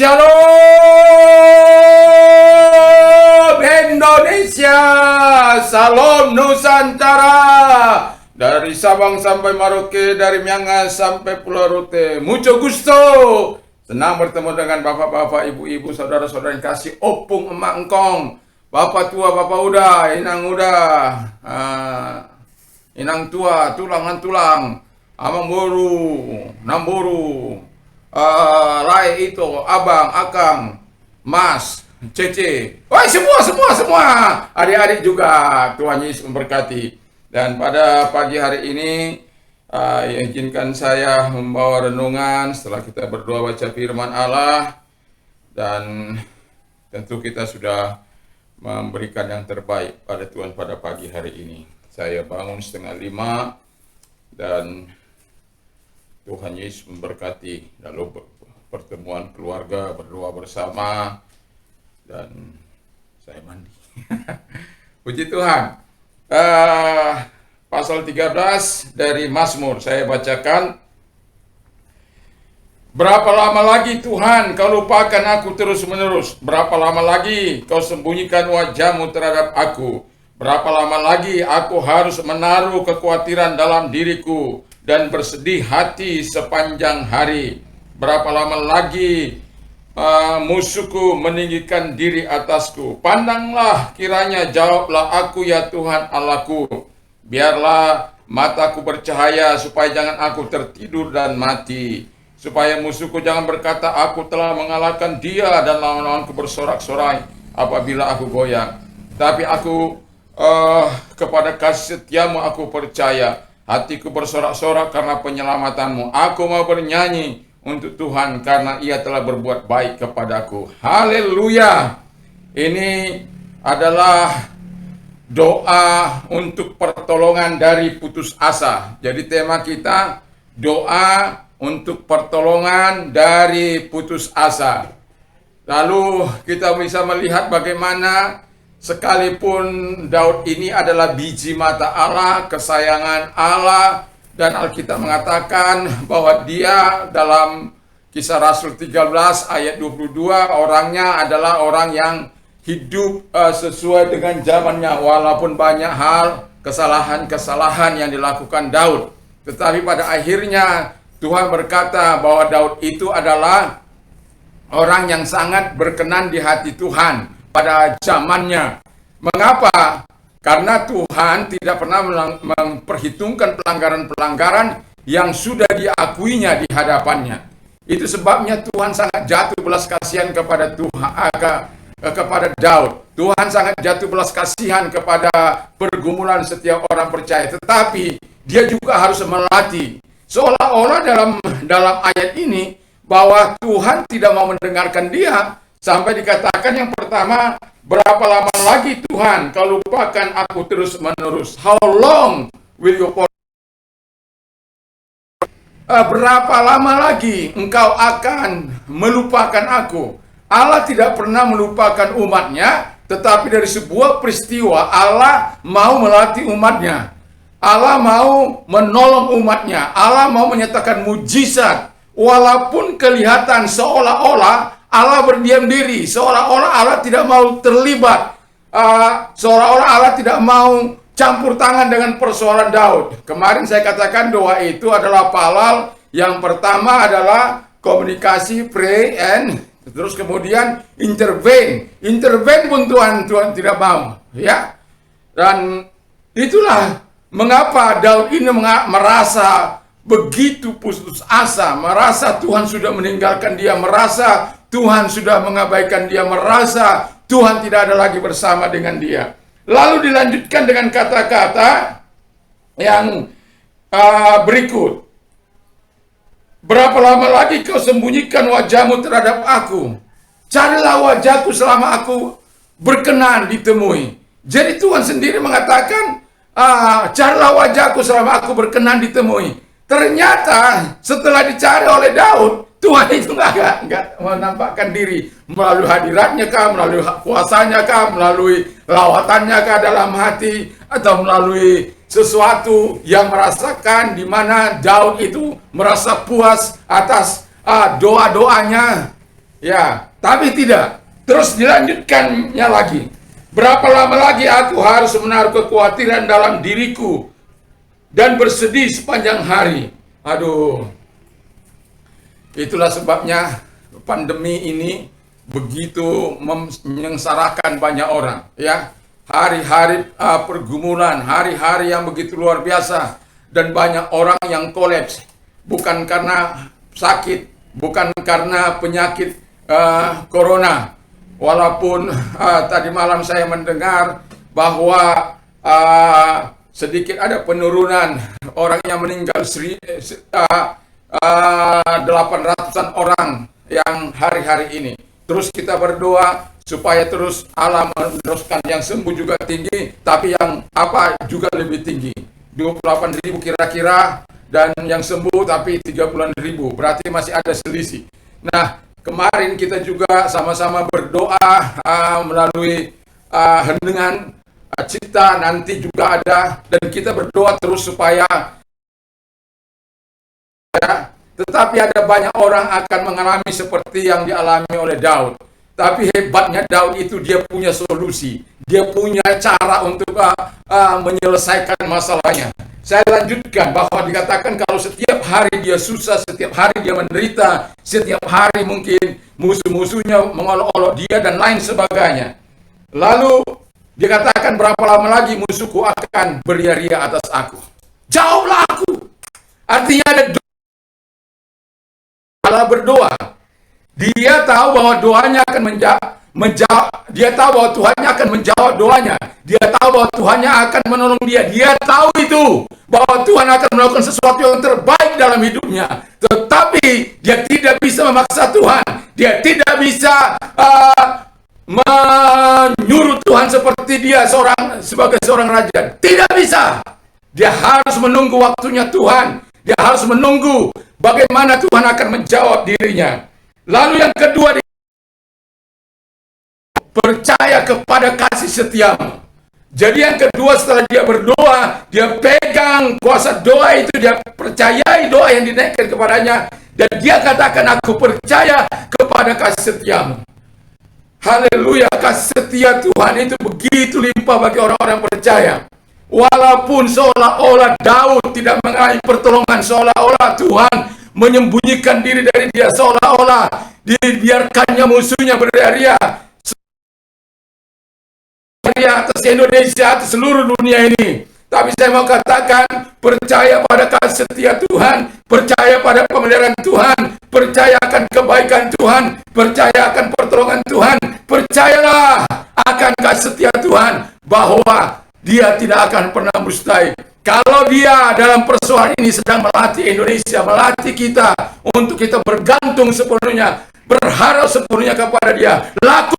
Shalom Indonesia, salam Nusantara. Dari Sabang sampai Merauke, dari Miangas sampai Pulau Rote. Mucho gusto. Senang bertemu dengan bapak-bapak, ibu-ibu, saudara-saudara yang kasih opung emak engkong. Bapak tua, bapak udah, inang udah. Inang tua, tulangan tulang. Amang boru, namboru. Rai itu, abang, akang, mas, cece, wah semua, adik-adik juga. Tuhan Yesus memberkati. Dan pada pagi hari ini, izinkan saya membawa renungan setelah kita berdoa baca firman Allah, dan tentu kita sudah memberikan yang terbaik pada Tuhan pada pagi hari ini. Saya bangun 4:30 dan Tuhan Yesus memberkati, lalu pertemuan keluarga, berdoa bersama, dan saya mandi. Puji Tuhan. Pasal 13 dari Mazmur, saya bacakan. Berapa lama lagi Tuhan kau lupakan aku terus menerus? Berapa lama lagi kau sembunyikan wajahmu terhadap aku? Berapa lama lagi aku harus menaruh kekhawatiran dalam diriku dan bersedih hati sepanjang hari? Berapa lama lagi musuhku meninggikan diri atasku? Pandanglah kiranya, jawablah aku ya Tuhan Allahku. Biarlah mataku bercahaya supaya jangan aku tertidur dan mati. Supaya musuhku jangan berkata aku telah mengalahkan dia dan lawan-lawanku bersorak-sorai apabila aku goyang. Tapi aku kepada kasih setiamu aku percaya. Hatiku bersorak-sorak karena penyelamatanmu. Aku mau bernyanyi untuk Tuhan karena ia telah berbuat baik kepadaku. Haleluya. Ini adalah doa untuk pertolongan dari putus asa. Jadi tema kita doa untuk pertolongan dari putus asa. Lalu kita bisa melihat bagaimana sekalipun Daud ini adalah biji mata Allah, kesayangan Allah, dan Alkitab mengatakan bahwa dia dalam Kisah Rasul 13 ayat 22 orangnya adalah orang yang hidup sesuai dengan zamannya, walaupun banyak hal kesalahan-kesalahan yang dilakukan Daud. Tetapi pada akhirnya Tuhan berkata bahwa Daud itu adalah orang yang sangat berkenan di hati Tuhan pada zamannya. Mengapa? Karena Tuhan tidak pernah memperhitungkan pelanggaran-pelanggaran yang sudah diakuinya di hadapannya. Itu sebabnya Tuhan sangat jatuh belas kasihan kepada kepada Daud. Tuhan sangat jatuh belas kasihan kepada pergumulan setiap orang percaya. Tetapi dia juga harus melatih. Seolah-olah dalam ayat ini bahwa Tuhan tidak mau mendengarkan dia, sampai dikatakan yang pertama, berapa lama lagi Tuhan kau lupakan aku terus menerus? How long will you berapa lama lagi engkau akan melupakan aku? Allah tidak pernah melupakan umatnya, tetapi dari sebuah peristiwa Allah mau melatih umatnya. Allah mau menolong umatnya. Allah mau menyatakan mujizat. Walaupun kelihatan seolah-olah Allah berdiam diri, seolah-olah Allah tidak mau terlibat, seolah-olah Allah tidak mau campur tangan dengan persoalan Daud. Kemarin saya katakan doa itu adalah paralel. Yang pertama adalah komunikasi, pray, and terus kemudian intervene. Intervene pun Tuhan tidak mau, ya. Dan itulah mengapa Daud ini merasa begitu putus asa, merasa Tuhan sudah meninggalkan dia, merasa Tuhan sudah mengabaikan dia, merasa Tuhan tidak ada lagi bersama dengan dia. Lalu dilanjutkan dengan kata-kata yang berikut. Berapa lama lagi kau sembunyikan wajahmu terhadap aku? Carilah wajahku selama aku berkenan ditemui. Jadi Tuhan sendiri mengatakan, carilah wajahku selama aku berkenan ditemui. Ternyata setelah dicari oleh Daud, Tuhan itu nggak menampakkan diri melalui hadiratnya kah, melalui kuasanya kah, melalui lawatannya kah dalam hati, atau melalui sesuatu yang merasakan di mana Daud itu merasa puas atas doa-doanya. Ya, tapi tidak. Terus dilanjutkannya lagi. Berapa lama lagi aku harus menaruh kekhawatiran dalam diriku dan bersedih sepanjang hari? Aduh. Itulah sebabnya pandemi ini begitu menyengsarakan banyak orang, ya. Hari-hari pergumulan, hari-hari yang begitu luar biasa, dan banyak orang yang kolaps bukan karena sakit, bukan karena penyakit corona. Walaupun tadi malam saya mendengar bahwa sedikit ada penurunan orang yang meninggal 800-an orang yang hari-hari ini. Terus kita berdoa supaya terus Allah meneruskan, yang sembuh juga tinggi, tapi yang juga lebih tinggi. 28.000 kira-kira, dan yang sembuh tapi 30.000, berarti masih ada selisih. Nah, kemarin kita juga sama-sama berdoa melalui heningan cipta, nanti juga ada, dan kita berdoa terus supaya tetapi ada banyak orang akan mengalami seperti yang dialami oleh Daud. Tapi hebatnya Daud itu dia punya solusi, dia punya cara untuk menyelesaikan masalahnya. Saya lanjutkan bahwa dikatakan kalau setiap hari dia susah, setiap hari dia menderita, setiap hari mungkin musuh-musuhnya mengolok-olok dia dan lain sebagainya. Lalu dikatakan berapa lama lagi musuhku akan beria-ria atas aku? Jawablah aku. Artinya ada Allah berdoa. Dia tahu bahwa doanya akan menjawab. Dia tahu bahwa Tuhannya akan menjawab doanya. Dia tahu bahwa Tuhannya akan menolong dia. Dia tahu itu, bahwa Tuhan akan melakukan sesuatu yang terbaik dalam hidupnya. Tetapi dia tidak bisa memaksa Tuhan. Dia tidak bisa menyuruh Tuhan seperti dia sebagai seorang raja. Tidak bisa. Dia harus menunggu waktunya Tuhan. Dia harus menunggu bagaimana Tuhan akan menjawab dirinya. Lalu yang kedua, percaya kepada kasih setiamu. Jadi yang kedua, setelah dia berdoa, dia pegang kuasa doa itu, dia percayai doa yang dinaikkan kepadanya, dan dia katakan, aku percaya kepada kasih setiamu. Haleluya, kasih setia Tuhan itu begitu limpah bagi orang-orang percaya. Walaupun seolah-olah Daud tidak mengalami pertolongan, seolah-olah Tuhan menyembunyikan diri dari dia, seolah-olah dibiarkannya musuhnya berdaria atas Indonesia, atas seluruh dunia ini. Tapi saya mau katakan, percaya pada kasih setia Tuhan, percaya pada pemeliharaan Tuhan, percaya akan kebaikan Tuhan, percaya akan pertolongan Tuhan, percayalah akan kasih setia Tuhan, bahwa dia tidak akan pernah mustai. Kalau dia dalam persoalan ini sedang melatih Indonesia, melatih kita untuk kita bergantung sepenuhnya, berharap sepenuhnya kepada dia. Laku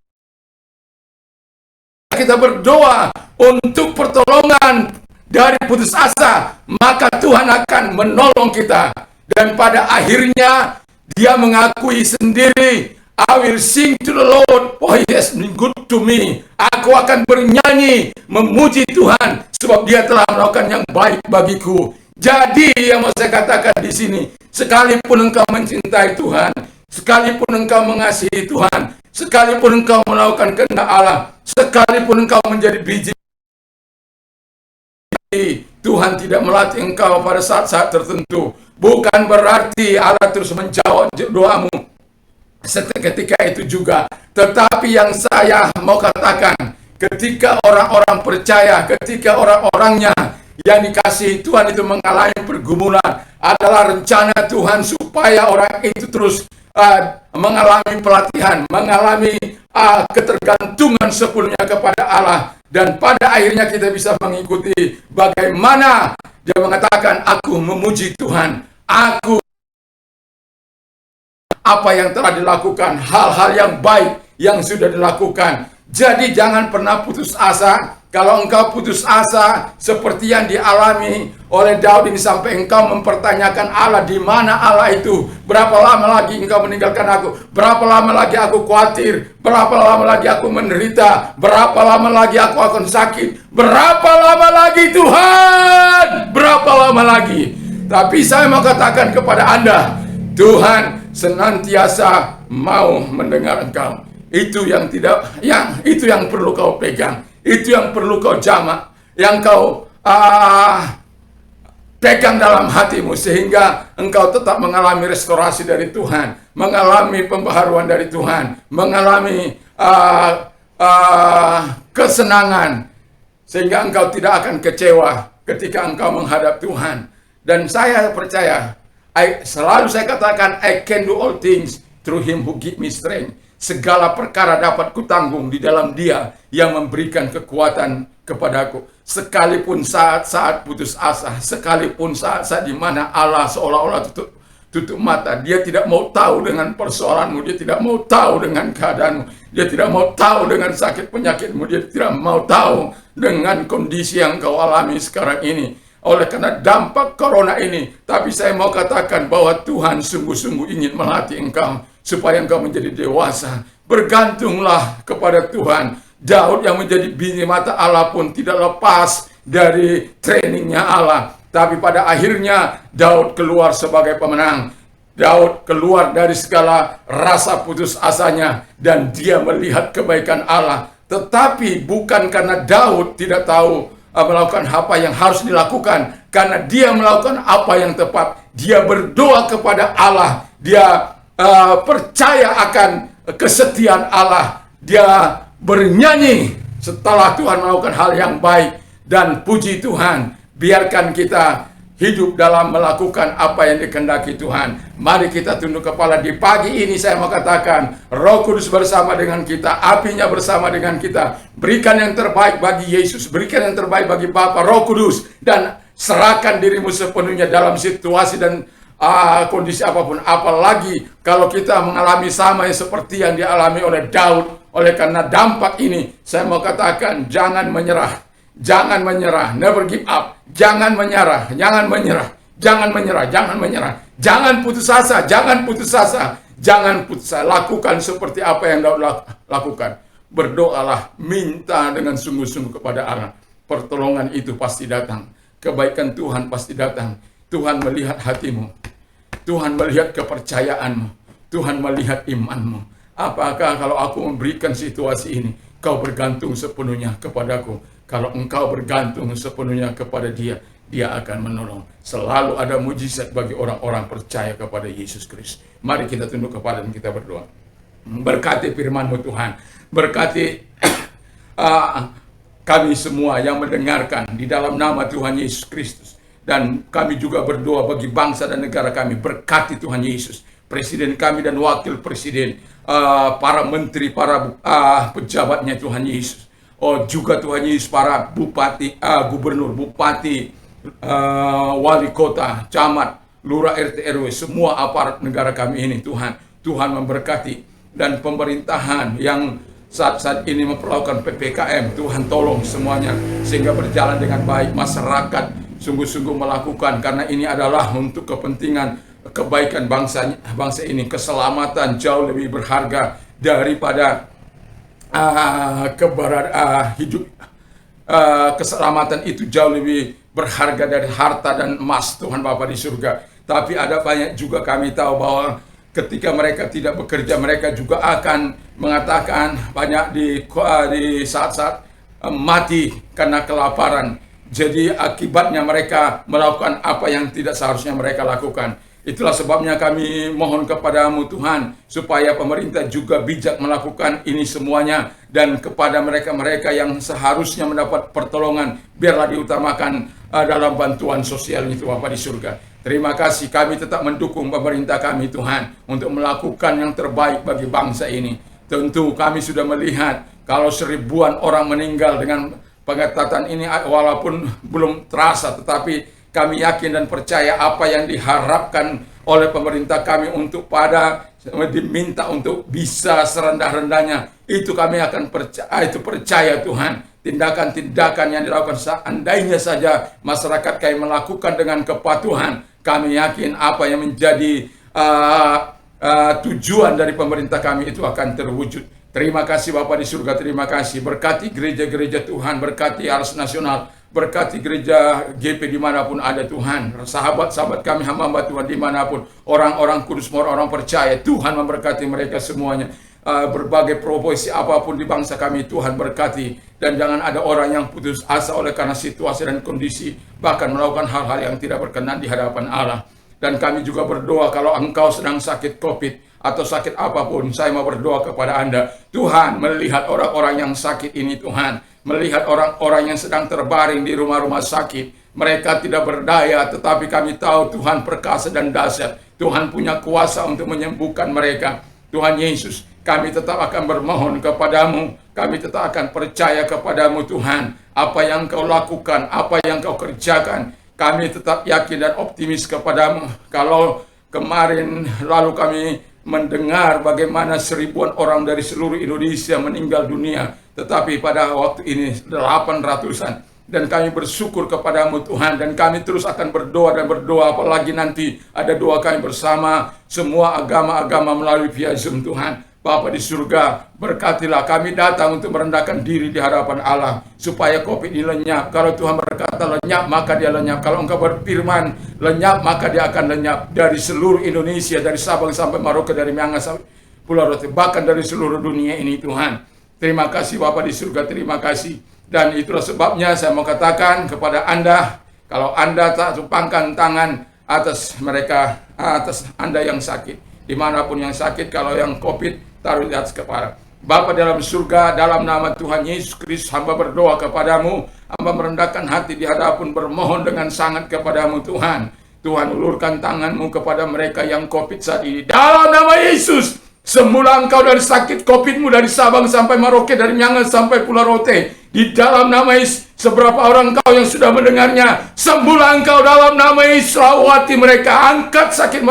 kita berdoa untuk pertolongan dari putus asa, maka Tuhan akan menolong kita. Dan pada akhirnya dia mengakui sendiri, I will sing to the Lord, for He has been good to me. Aku akan bernyanyi, memuji Tuhan, sebab Dia telah melakukan yang baik bagiku. Jadi yang mau saya katakan di sini, sekalipun engkau mencintai Tuhan, sekalipun engkau mengasihi Tuhan, sekalipun engkau melakukan kehendak Allah, sekalipun engkau menjadi biji, Tuhan tidak melatih engkau pada saat-saat tertentu. Bukan berarti Allah terus menjawab doamu seketika itu juga. Tetapi yang saya mau katakan, ketika orang-orang percaya, ketika orang-orangnya yang dikasihi Tuhan itu mengalami pergumulan, adalah rencana Tuhan supaya orang itu terus mengalami pelatihan, mengalami ketergantungan sepenuhnya kepada Allah. Dan pada akhirnya kita bisa mengikuti bagaimana dia mengatakan, aku memuji Tuhan, aku apa yang telah dilakukan, hal-hal yang baik yang sudah dilakukan. Jadi jangan pernah putus asa. Kalau engkau putus asa seperti yang dialami oleh Daud ini, sampai engkau mempertanyakan Allah, di mana Allah itu? Berapa lama lagi engkau meninggalkan aku? Berapa lama lagi aku khawatir? Berapa lama lagi aku menderita? Berapa lama lagi aku akan sakit? Berapa lama lagi Tuhan? Berapa lama lagi? Tapi saya mau katakan kepada Anda, Tuhan senantiasa mau mendengar Engkau. Itu yang itu yang perlu kau pegang, itu yang perlu kau jamak, yang kau pegang dalam hatimu, sehingga engkau tetap mengalami restorasi dari Tuhan, mengalami pembaharuan dari Tuhan, mengalami kesenangan, sehingga engkau tidak akan kecewa ketika engkau menghadap Tuhan. Dan saya percaya, selalu saya katakan, I can do all things through Him who give me strength. Segala perkara dapat kutanggung di dalam Dia yang memberikan kekuatan kepadaku. Sekalipun saat-saat putus asa, sekalipun saat-saat di mana Allah seolah-olah tutup mata, Dia tidak mau tahu dengan persoalanmu, Dia tidak mau tahu dengan keadaanmu, Dia tidak mau tahu dengan sakit penyakitmu, Dia tidak mau tahu dengan kondisi yang kau alami sekarang ini. Oleh karena dampak corona ini, tapi saya mau katakan bahwa Tuhan sungguh-sungguh ingin melatih engkau supaya engkau menjadi dewasa. Bergantunglah kepada Tuhan. Daud yang menjadi bini mata Allah pun tidak lepas dari trainingnya Allah. Tapi pada akhirnya Daud keluar sebagai pemenang. Daud keluar dari segala rasa putus asanya dan dia melihat kebaikan Allah. Tetapi bukan karena Daud tidak tahu melakukan apa yang harus dilakukan, karena dia melakukan apa yang tepat. Dia berdoa kepada Allah, dia percaya akan kesetiaan Allah, dia bernyanyi setelah Tuhan melakukan hal yang baik. Dan puji Tuhan, biarkan kita hidup dalam melakukan apa yang dikehendaki Tuhan. Mari kita tunduk kepala. Di pagi ini saya mau katakan, Roh Kudus bersama dengan kita, apinya bersama dengan kita. Berikan yang terbaik bagi Yesus, berikan yang terbaik bagi Bapa, Roh Kudus, dan serahkan dirimu sepenuhnya dalam situasi dan kondisi apapun. Apalagi kalau kita mengalami sama yang seperti yang dialami oleh Daud. Oleh karena dampak ini, saya mau katakan, jangan menyerah. Jangan menyerah, never give up. Jangan menyerah, jangan menyerah, jangan menyerah, jangan menyerah. Jangan putus asa, jangan putus asa, jangan putus asa. Lakukan seperti apa yang Daud lakukan. Berdoalah, minta dengan sungguh-sungguh kepada Allah. Pertolongan itu pasti datang. Kebaikan Tuhan pasti datang. Tuhan melihat hatimu. Tuhan melihat kepercayaanmu. Tuhan melihat imanmu. Apakah kalau aku memberikan situasi ini, kau bergantung sepenuhnya kepadaku? Kalau engkau bergantung sepenuhnya kepada Dia, Dia akan menolong. Selalu ada mujizat bagi orang-orang percaya kepada Yesus Kristus. Mari kita tunduk kepala dan kita berdoa. Berkati firman-Mu Tuhan. Berkati kami semua yang mendengarkan di dalam nama Tuhan Yesus Kristus. Dan kami juga berdoa bagi bangsa dan negara kami. Berkati Tuhan Yesus. Presiden kami dan wakil presiden. Para menteri, para pejabatnya Tuhan Yesus. Oh juga Tuhan Yesus, para bupati, gubernur, bupati, wali kota, camat, lurah, RT, RW, semua aparat negara kami ini Tuhan. Tuhan memberkati. Dan pemerintahan yang saat-saat ini memperlakukan PPKM, Tuhan tolong semuanya sehingga berjalan dengan baik. Masyarakat sungguh-sungguh melakukan, karena ini adalah untuk kepentingan kebaikan bangsa ini. Keselamatan jauh lebih berharga daripada hidup. Keselamatan itu jauh lebih berharga dari harta dan emas, Tuhan Bapa di surga. Tapi ada banyak juga kami tahu bahwa ketika mereka tidak bekerja, mereka juga akan mengatakan banyak di saat-saat mati karena kelaparan. Jadi akibatnya mereka melakukan apa yang tidak seharusnya mereka lakukan. Itulah sebabnya kami mohon kepadamu Tuhan, supaya pemerintah juga bijak melakukan ini semuanya. Dan kepada mereka-mereka yang seharusnya mendapat pertolongan, biarlah diutamakan dalam bantuan sosial itu Bapa di surga. Terima kasih, kami tetap mendukung pemerintah kami Tuhan, untuk melakukan yang terbaik bagi bangsa ini. Tentu kami sudah melihat kalau seribuan orang meninggal dengan pengetatan ini, walaupun belum terasa, tetapi kami yakin dan percaya apa yang diharapkan oleh pemerintah kami untuk diminta untuk bisa serendah-rendahnya, itu kami akan percaya Tuhan. Tindakan-tindakan yang dilakukan seandainya saja masyarakat kami melakukan dengan kepatuhan, kami yakin apa yang menjadi tujuan dari pemerintah kami itu akan terwujud. Terima kasih Bapa di surga, terima kasih. Berkati gereja-gereja Tuhan, berkati Ars Nasional, Berkati gereja GP dimanapun ada Tuhan. Sahabat-sahabat kami, hamba-hamba Tuhan dimanapun. Orang-orang kudus, orang-orang percaya. Tuhan memberkati mereka semuanya. Berbagai profesi apapun di bangsa kami, Tuhan berkati. Dan jangan ada orang yang putus asa oleh karena situasi dan kondisi. Bahkan melakukan hal-hal yang tidak berkenan di hadapan Allah. Dan kami juga berdoa kalau engkau sedang sakit COVID atau sakit apapun, saya mau berdoa kepada Anda. Tuhan melihat orang-orang yang sakit ini, Tuhan. Melihat orang-orang yang sedang terbaring di rumah-rumah sakit. Mereka tidak berdaya, tetapi kami tahu Tuhan perkasa dan dahsyat. Tuhan punya kuasa untuk menyembuhkan mereka. Tuhan Yesus, kami tetap akan bermohon kepadamu. Kami tetap akan percaya kepadamu Tuhan. Apa yang kau lakukan, apa yang kau kerjakan, kami tetap yakin dan optimis kepadamu. Kalau kemarin lalu kami mendengar bagaimana seribuan orang dari seluruh Indonesia meninggal dunia, tetapi pada waktu ini 800-an. Dan kami bersyukur kepadamu Tuhan, dan kami terus akan berdoa dan berdoa, apalagi nanti ada doa kami bersama semua agama-agama melalui via Zoom. Tuhan Bapa di surga, berkatilah kami datang untuk merendahkan diri di hadapan Allah, supaya COVID ini lenyap. Kalau Tuhan berkata lenyap, maka dia lenyap. Kalau Engkau berfirman lenyap, maka dia akan lenyap. Dari seluruh Indonesia, dari Sabang sampai Merauke, dari Miangas sampai Pulau Rote, bahkan dari seluruh dunia ini Tuhan. Terima kasih Bapa di surga, terima kasih. Dan itulah sebabnya saya mau katakan kepada Anda, kalau Anda tak tumpangkan tangan atas mereka, atas Anda yang sakit, dimanapun yang sakit, kalau yang COVID, taruh di atas kepala. Bapa dalam surga, dalam nama Tuhan Yesus Kristus, hamba berdoa kepadamu, hamba merendahkan hati di hadapan, bermohon dengan sangat kepadamu Tuhan. Tuhan, ulurkan tanganmu kepada mereka yang COVID saat ini. Dalam nama Yesus, sembuhlah engkau dari sakit COVID-mu, dari Sabang sampai Merauke, dari Miangas sampai Pulau Rote. Di dalam nama Yesus, seberapa orang engkau yang sudah mendengarnya, sembuhlah engkau dalam nama Yesus, rawati mereka, angkat sakit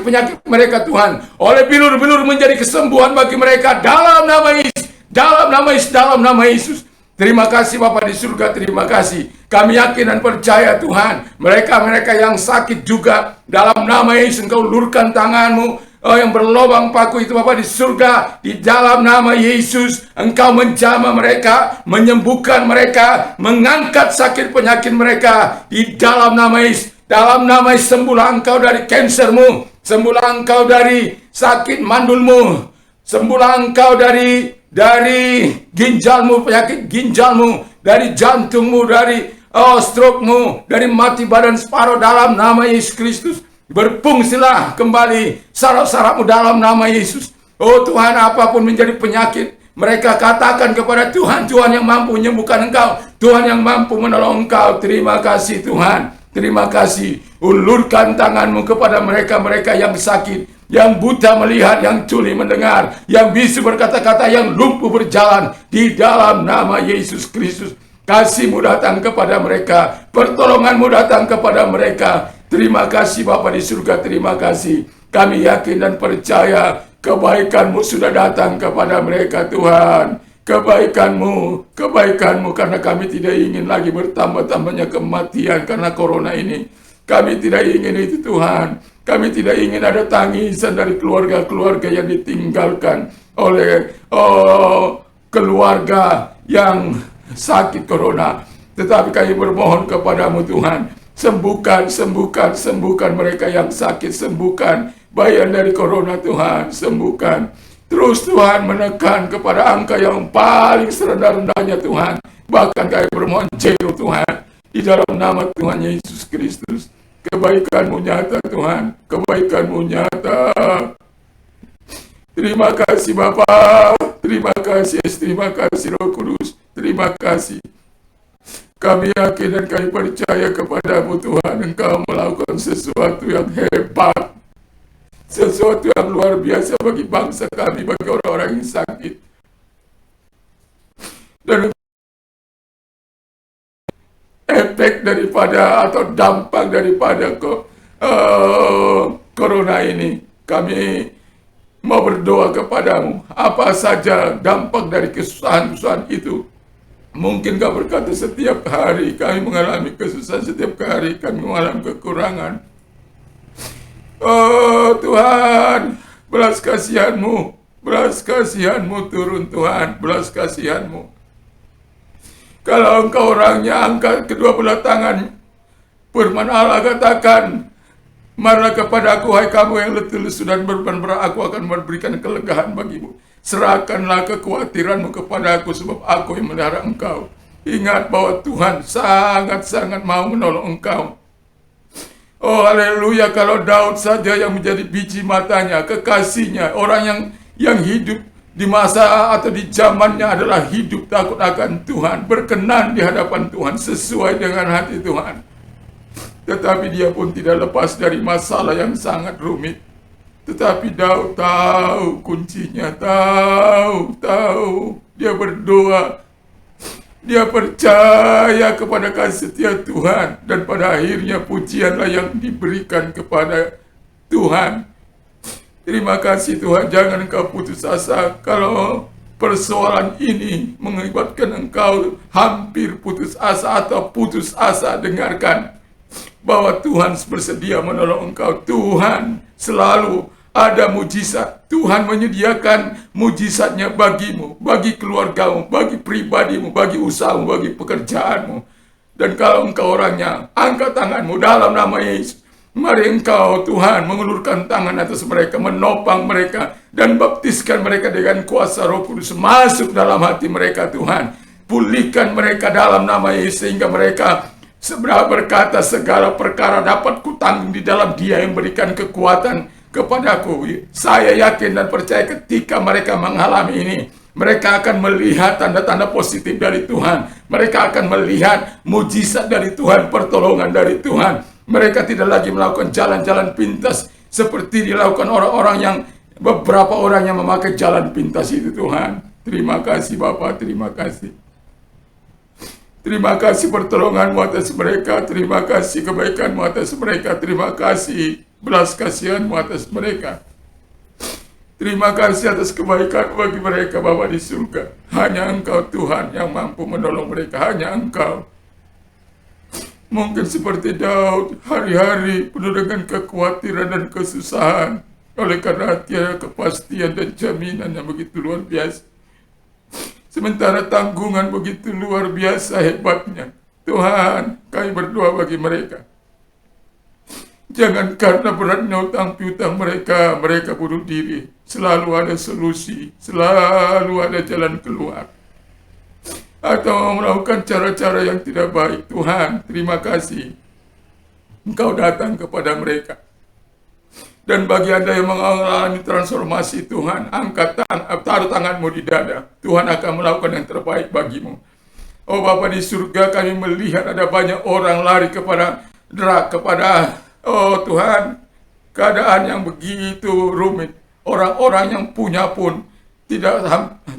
penyakit mereka Tuhan, oleh bilur-bilur menjadi kesembuhan bagi mereka dalam nama Yesus, dalam nama Yesus, dalam nama Yesus. Terima kasih Bapa di surga, terima kasih. Kami yakin dan percaya Tuhan, mereka-mereka yang sakit juga dalam nama Yesus, Engkau ulurkan tanganmu yang berlobang paku itu Bapa di surga, di dalam nama Yesus Engkau menjamah mereka, menyembuhkan mereka, mengangkat sakit penyakit mereka di dalam nama Yesus. Dalam nama Yesus, sembuhlah engkau dari kansermu, sembuhlah engkau dari sakit mandulmu, sembuhlah engkau dari ginjalmu, penyakit ginjalmu, dari jantungmu, dari stroke-mu, dari mati badan separuh dalam nama Yesus Kristus. Berfungsilah kembali saraf-sarafmu dalam nama Yesus. Oh Tuhan, apapun menjadi penyakit, mereka katakan kepada Tuhan, Tuhan yang mampu menyembuhkan engkau, Tuhan yang mampu menolong engkau. Terima kasih Tuhan. Terima kasih. Ulurkan tanganmu kepada mereka-mereka yang sakit, yang buta melihat, yang tuli mendengar, yang bisu berkata-kata, yang lumpuh berjalan. Di dalam nama Yesus Kristus, kasih-Mu datang kepada mereka, pertolongan-Mu datang kepada mereka. Terima kasih Bapa di surga, terima kasih. Kami yakin dan percaya kebaikan-Mu sudah datang kepada mereka Tuhan. Kebaikan-Mu, karena kami tidak ingin lagi bertambah-tambahnya kematian karena corona ini. Kami tidak ingin itu Tuhan. Kami tidak ingin ada tangisan dari keluarga-keluarga yang ditinggalkan oleh keluarga yang sakit corona. Tetapi kami bermohon kepadamu Tuhan, sembuhkan mereka yang sakit, sembuhkan bayan dari corona Tuhan, sembuhkan. Terus Tuhan menekan kepada angka yang paling serendah-rendahnya Tuhan. Bahkan kami bermohon jero Tuhan, di dalam nama Tuhan Yesus Kristus. Kebaikan-Mu nyata Tuhan, kebaikan-Mu nyata. Terima kasih Bapa, terima kasih Yesus, terima kasih Roh Kudus, terima kasih. Kami yakin dan kami percaya kepadamu Tuhan, Engkau melakukan sesuatu yang hebat, sesuatu yang luar biasa bagi bangsa kami, bagi orang-orang yang sakit. Dan efek daripada atau dampak daripada corona ini, kami mau berdoa kepadamu. Apa saja dampak dari kesusahan-kesusahan itu, mungkin kau berkata setiap hari kami mengalami kesusahan, setiap hari kami mengalami kekurangan. Oh Tuhan, belas kasihan-Mu turun Tuhan, belas kasihan-Mu. Kalau engkau orangnya, angkat kedua belah tangan. Firman Allah katakan, marilah kepada aku, hai kamu yang letih lesu dan berbeban berat, aku akan memberikan kelegaan bagimu. Serahkanlah kekhawatiranmu kepada aku, sebab aku yang melihara engkau. Ingat bahwa Tuhan sangat-sangat mau menolong engkau. Oh haleluya, kalau Daud saja yang menjadi biji matanya, kekasihnya, orang yang hidup di masa atau di zamannya adalah hidup takut akan Tuhan, berkenan di hadapan Tuhan, sesuai dengan hati Tuhan. Tetapi dia pun tidak lepas dari masalah yang sangat rumit. Tetapi Daud tahu kuncinya, tahu. Dia berdoa, dia percaya kepada kasih setia Tuhan, dan pada akhirnya pujianlah yang diberikan kepada Tuhan. Terima kasih Tuhan, jangan engkau putus asa. Kalau persoalan ini mengakibatkan engkau hampir putus asa atau putus asa, dengarkan bahwa Tuhan bersedia menolong engkau. Tuhan selalu ada mujizat. Tuhan menyediakan mujizatnya bagimu, bagi keluargamu, bagi pribadimu, bagi usahamu, bagi pekerjaanmu. Dan kalau engkau orangnya, angkat tanganmu dalam nama Yesus. Mari engkau Tuhan mengulurkan tangan atas mereka, menopang mereka, dan baptiskan mereka dengan kuasa Roh Kudus masuk dalam hati mereka Tuhan. Pulihkan mereka dalam nama Yesus, sehingga mereka berkata segala perkara dapat kutanggung di dalam Dia yang berikan kekuatan kepadaku. Saya yakin dan percaya ketika mereka mengalami ini, mereka akan melihat tanda-tanda positif dari Tuhan. Mereka akan melihat mujizat dari Tuhan, pertolongan dari Tuhan. Mereka tidak lagi melakukan jalan-jalan pintas seperti dilakukan orang-orang yang, beberapa orang yang memakai jalan pintas itu Tuhan. Terima kasih Bapa, terima kasih. Terima kasih pertolongan-Mu atas mereka. Terima kasih kebaikan-Mu atas mereka. Terima kasih belas kasihan-Mu atas mereka. Terima kasih atas kebaikan bagi mereka Bapa di surga. Hanya Engkau Tuhan yang mampu menolong mereka. Hanya Engkau. Mungkin seperti Daud, hari-hari penuh dengan kekhawatiran dan kesusahan. Oleh karena tiada kepastian dan jaminan yang begitu luar biasa. Sementara tanggungan begitu luar biasa hebatnya. Tuhan, kami berdoa bagi mereka. Jangan karena beratnya utang piutang mereka bunuh diri. Selalu ada solusi, selalu ada jalan keluar. Atau melakukan cara-cara yang tidak baik. Tuhan, terima kasih. Engkau datang kepada mereka. Dan bagi Anda yang mengalami transformasi Tuhan, taruh tanganmu di dada. Tuhan akan melakukan yang terbaik bagimu. Oh Bapa di surga, kami melihat ada banyak orang lari kepada oh Tuhan, keadaan yang begitu rumit. Orang-orang yang punya pun tidak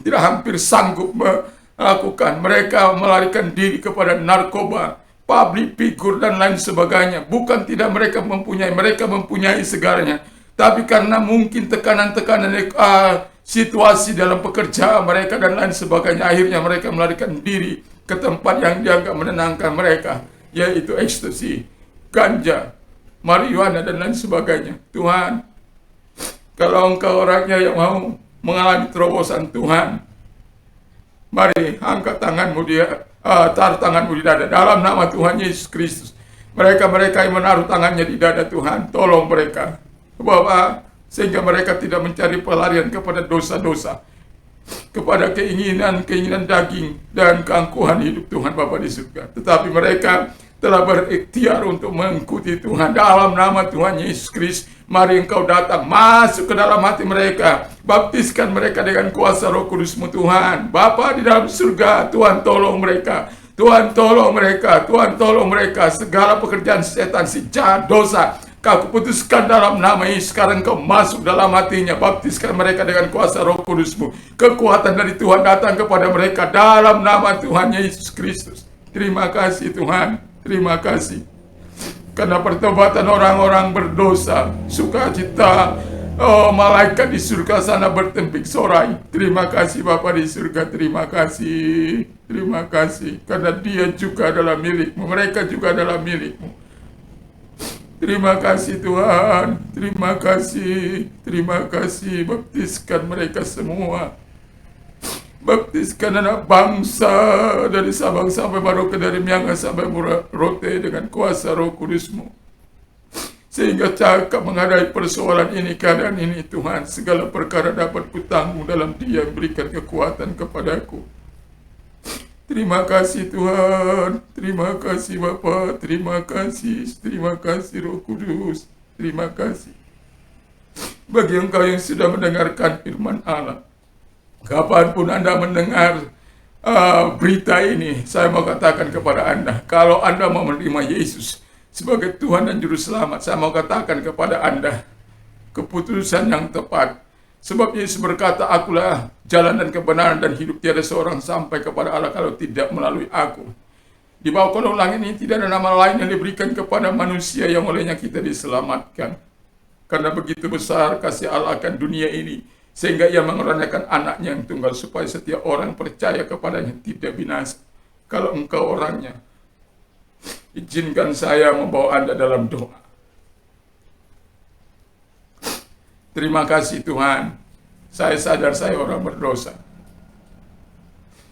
hampir sanggup melakukan. Mereka melarikan diri kepada narkoba, public figure dan lain sebagainya. Bukan tidak mereka mempunyai segalanya. Tapi karena mungkin tekanan-tekanan situasi dalam pekerjaan mereka dan lain sebagainya, akhirnya mereka melarikan diri ke tempat yang dianggap menenangkan mereka, yaitu ekstasi, ganja, marijuana dan lain sebagainya. Tuhan, kalau Engkau orangnya yang mau mengalami terobosan Tuhan, mari angkat tanganmu taruh tanganmu di dada dalam nama Tuhan Yesus Kristus. Mereka yang menaruh tangannya di dada Tuhan, tolong mereka Bapa, sehingga mereka tidak mencari pelarian kepada dosa-dosa, kepada keinginan daging dan keangkuhan hidup Tuhan Bapa di surga. Tetapi mereka telah berikhtiar untuk mengikuti Tuhan. Dalam nama Tuhan Yesus Kristus, mari Engkau datang, masuk ke dalam hati mereka, baptiskan mereka dengan kuasa Roh Kudus-Mu Tuhan. Bapa di dalam surga, Tuhan tolong mereka. Tuhan tolong mereka. Tuhan tolong mereka. Segala pekerjaan setan, si jahat, dosa, Kau putuskan dalam nama Yesus. Sekarang Kau masuk dalam hatinya, baptiskan mereka dengan kuasa Roh Kudus-Mu. Kekuatan dari Tuhan datang kepada mereka dalam nama Tuhan Yesus Kristus. Terima kasih Tuhan, terima kasih. Karena pertobatan orang-orang berdosa, sukacita, oh malaikat di surga sana bertempik sorai. Terima kasih Bapa di surga, terima kasih. Terima kasih, karena Dia juga adalah milik-Mu, mereka juga adalah milik-Mu. Terima kasih Tuhan, terima kasih, baptiskan mereka semua. Baptiskan anak bangsa dari Sabang sampai Merauke, dari Miangas sampai Rote dengan kuasa Roh Kudus-Mu. Sehingga cakap menghadapi persoalan ini, keadaan ini Tuhan, segala perkara dapat kutanggung dalam Dia yang berikan kekuatan kepadaku. Terima kasih Tuhan, terima kasih Bapa, terima kasih Roh Kudus, terima kasih. Bagi engkau yang sudah mendengarkan firman Allah, kapanpun Anda mendengar berita ini, saya mau katakan kepada Anda, kalau Anda mau menerima Yesus sebagai Tuhan dan Juru Selamat, saya mau katakan kepada Anda, keputusan yang tepat. Sebab Yesus berkata, akulah jalan dan kebenaran dan hidup, tiada seorang sampai kepada Allah kalau tidak melalui aku. Di bawah kolong langit ini tidak ada nama lain yang diberikan kepada manusia yang olehnya kita diselamatkan. Karena begitu besar kasih Allah akan dunia ini, sehingga Ia mengaruniakan anaknya yang tunggal, supaya setiap orang percaya kepadanya tidak binasa. Kalau engkau orangnya, izinkan saya membawa Anda dalam doa. Terima kasih Tuhan, saya sadar saya orang berdosa.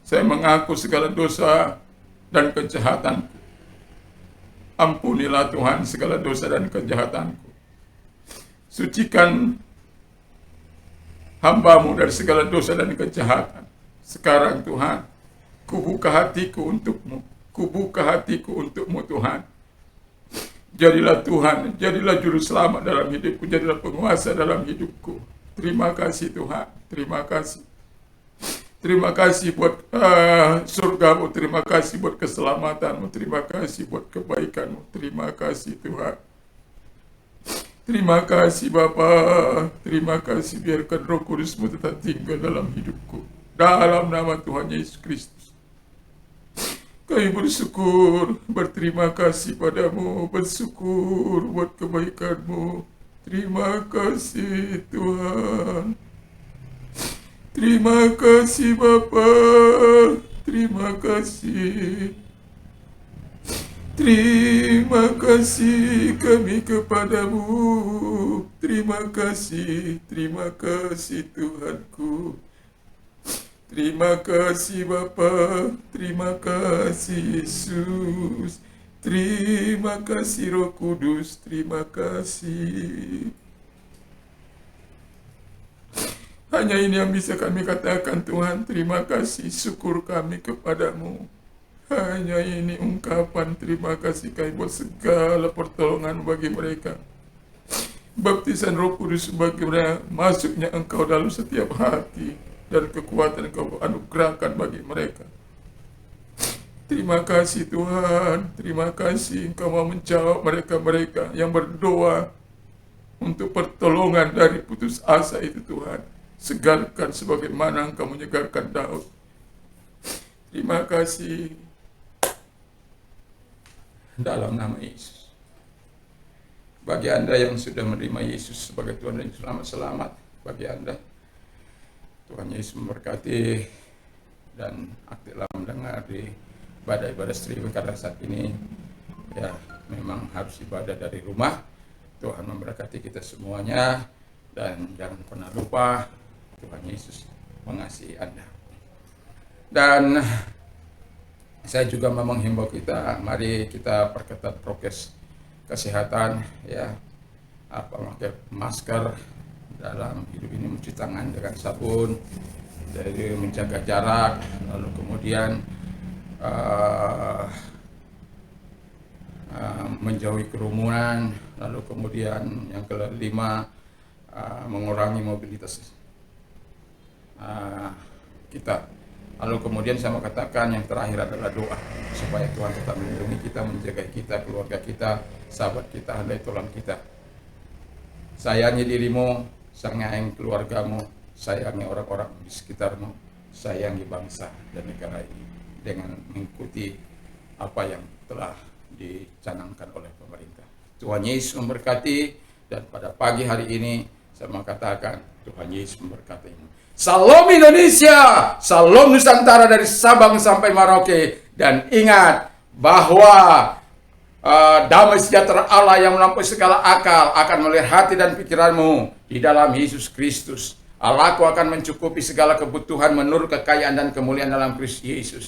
Saya mengaku segala dosa dan kejahatanku. Ampunilah Tuhan segala dosa dan kejahatanku. Sucikan hamba-Mu dari segala dosa dan kejahatan. Sekarang Tuhan, kubuka hatiku untuk-Mu. Kubuka hatiku untuk-Mu Tuhan. Jadilah Tuhan, jadilah Juru Selamat dalam hidupku, jadilah penguasa dalam hidupku. Terima kasih Tuhan, terima kasih. Terima kasih buat surga-Mu, terima kasih buat keselamatan-Mu, terima kasih buat kebaikan-Mu, terima kasih Tuhan. Terima kasih Bapa, terima kasih, biarkan Roh Kudus-Mu tetap tinggal dalam hidupku. Dalam nama Tuhan Yesus Kristus. Kami bersyukur, berterima kasih padamu, bersyukur buat kebaikan-Mu. Terima kasih Tuhan. Terima kasih Bapa, terima kasih. Terima kasih kami kepadamu. Terima kasih Tuhanku. Terima kasih Bapa, terima kasih Yesus, terima kasih Roh Kudus, terima kasih. Hanya ini yang bisa kami katakan Tuhan, terima kasih, syukur kami kepadamu. Hanya ini ungkapan terima kasih kami buat segala pertolongan bagi mereka. Baptisan Roh Kudus bagi mereka, masuknya Engkau dalam setiap hati, dan kekuatan Engkau anugerahkan bagi mereka. Terima kasih Tuhan, terima kasih Engkau mau menjawab mereka-mereka yang berdoa untuk pertolongan dari putus asa itu Tuhan. Segarkan sebagaimana Engkau menyegarkan Daud. Terima kasih. Dalam nama Yesus. Bagi Anda yang sudah menerima Yesus sebagai Tuhan dan Selamat, bagi Anda, Tuhan Yesus memberkati, dan aktiflah mendengar di ibadah streaming karena saat ini ya memang harus ibadah dari rumah. Tuhan memberkati kita semuanya, dan jangan pernah lupa Tuhan Yesus mengasihi Anda. Dan saya juga menghimbau kita, mari kita perketat prokes kesehatan ya, pakai masker dalam hidup ini, mencuci tangan dengan sabun, dari menjaga jarak, lalu kemudian menjauhi kerumunan, lalu kemudian yang kelima mengurangi mobilitas kita. Lalu kemudian saya mau katakan yang terakhir adalah doa, supaya Tuhan tetap melindungi kita, menjaga kita, keluarga kita, sahabat kita, handai tolong kita. Sayangi dirimu, sayangi keluargamu, sayangi orang-orang di sekitarmu, sayangi bangsa dan negara ini dengan mengikuti apa yang telah dicanangkan oleh pemerintah. Tuhan Yesus memberkati, dan pada pagi hari ini saya mau katakan Tuhan Yesus memberkatimu. Salam Indonesia, salam Nusantara dari Sabang sampai Merauke, dan ingat bahwa damai sejahtera Allah yang melampaui segala akal akan melihat hati dan pikiranmu di dalam Yesus Kristus. Allahku akan mencukupi segala kebutuhan menurut kekayaan dan kemuliaan dalam Kristus Yesus.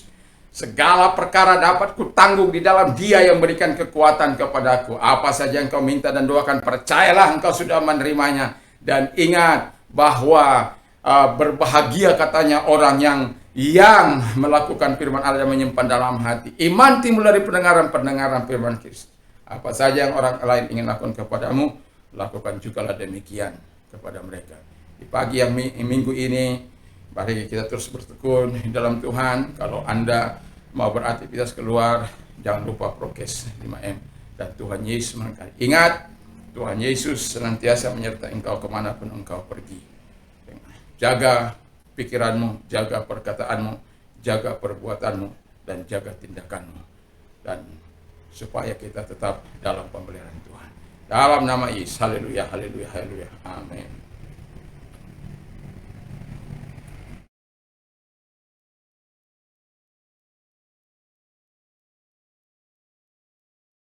Segala perkara dapat kutanggung di dalam Dia yang memberikan kekuatan kepadaku. Apa saja yang kau minta dan doakan, percayalah engkau sudah menerimanya. Dan ingat bahwa berbahagia katanya orang yang melakukan firman Allah dan menyimpan dalam hati. Iman timbul dari pendengaran firman Kristus. Apa saja yang orang lain ingin lakukan kepadamu, lakukan jugalah demikian kepada mereka. Di pagi yang minggu ini, mari kita terus bertekun di dalam Tuhan. Kalau Anda mau beraktivitas keluar, jangan lupa prokes 5M. Dan Tuhan Yesus memberkati. Ingat, Tuhan Yesus senantiasa menyertai engkau kemanapun engkau pergi. Jaga pikiranmu, jaga perkataanmu, jaga perbuatanmu, dan jaga tindakanmu. Dan supaya kita tetap dalam pemeliharaan Tuhan. Dalam nama Yesus, haleluya, haleluya, haleluya. Amin.